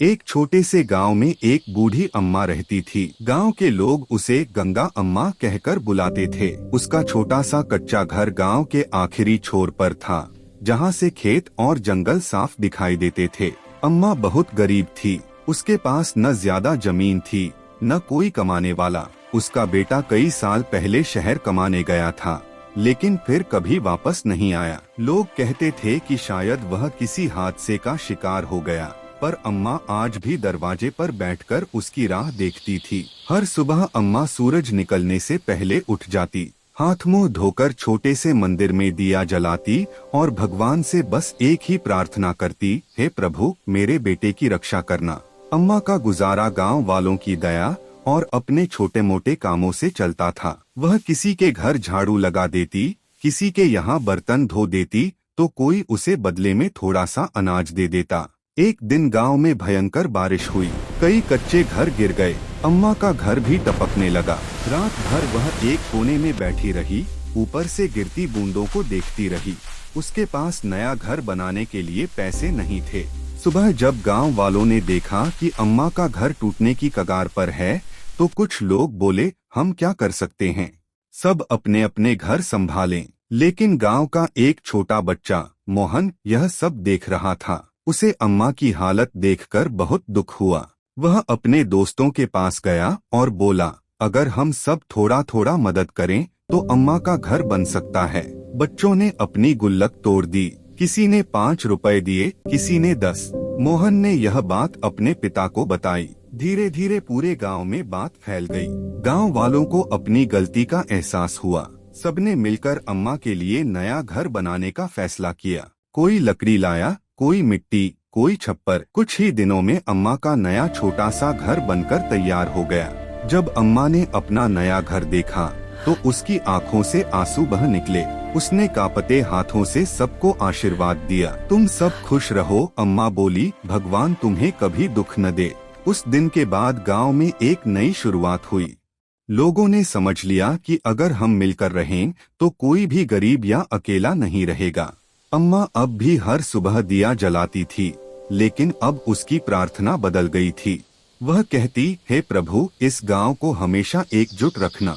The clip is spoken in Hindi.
एक छोटे से गांव में एक बूढ़ी अम्मा रहती थी। गांव के लोग उसे गंगा अम्मा कहकर बुलाते थे। उसका छोटा सा कच्चा घर गांव के आखिरी छोर पर था, जहां से खेत और जंगल साफ दिखाई देते थे। अम्मा बहुत गरीब थी। उसके पास न ज्यादा जमीन थी, न कोई कमाने वाला। उसका बेटा कई साल पहले शहर कमाने गया था, लेकिन फिर कभी वापस नहीं आया। लोग कहते थे कि शायद वह किसी हादसे का शिकार हो गया, पर अम्मा आज भी दरवाजे पर बैठकर उसकी राह देखती थी। हर सुबह अम्मा सूरज निकलने से पहले उठ जाती, हाथ मुंह धोकर छोटे से मंदिर में दिया जलाती और भगवान से बस एक ही प्रार्थना करती, हे प्रभु, मेरे बेटे की रक्षा करना। अम्मा का गुजारा गांव वालों की दया और अपने छोटे मोटे कामों से चलता था। वह किसी के घर झाड़ू लगा देती, किसी के यहाँ बर्तन धो देती, तो कोई उसे बदले में थोड़ा सा अनाज दे देता। एक दिन गांव में भयंकर बारिश हुई, कई कच्चे घर गिर गए, अम्मा का घर भी टपकने लगा। रात भर वह एक कोने में बैठी रही, ऊपर से गिरती बूंदों को देखती रही। उसके पास नया घर बनाने के लिए पैसे नहीं थे। सुबह जब गांव वालों ने देखा कि अम्मा का घर टूटने की कगार पर है, तो कुछ लोग बोले, हम क्या कर सकते हैं, सब अपने अपने घर संभालें। लेकिन गांव का एक छोटा बच्चा मोहन यह सब देख रहा था। उसे अम्मा की हालत देखकर बहुत दुख हुआ। वह अपने दोस्तों के पास गया और बोला, अगर हम सब थोड़ा थोड़ा मदद करें तो अम्मा का घर बन सकता है। बच्चों ने अपनी गुल्लक तोड़ दी, किसी ने 5 रुपए दिए, किसी ने 10। मोहन ने यह बात अपने पिता को बताई। धीरे धीरे पूरे गांव में बात फैल गई। गांव वालों को अपनी गलती का एहसास हुआ। सबने मिलकर अम्मा के लिए नया घर बनाने का फैसला किया। कोई लकड़ी लाया, कोई मिट्टी, कोई छप्पर। कुछ ही दिनों में अम्मा का नया छोटा सा घर बनकर तैयार हो गया। जब अम्मा ने अपना नया घर देखा तो उसकी आंखों से आंसू बह निकले। उसने कांपते हाथों से सबको आशीर्वाद दिया। तुम सब खुश रहो, अम्मा बोली, भगवान तुम्हें कभी दुख न दे। उस दिन के बाद गांव में एक नई शुरुआत हुई। लोगों ने समझ लिया कि अगर हम मिलकर रहें तो कोई भी गरीब या अकेला नहीं रहेगा। अम्मा अब भी हर सुबह दिया जलाती थी, लेकिन अब उसकी प्रार्थना बदल गई थी। वह कहती, हे प्रभु, इस गांव को हमेशा एकजुट रखना।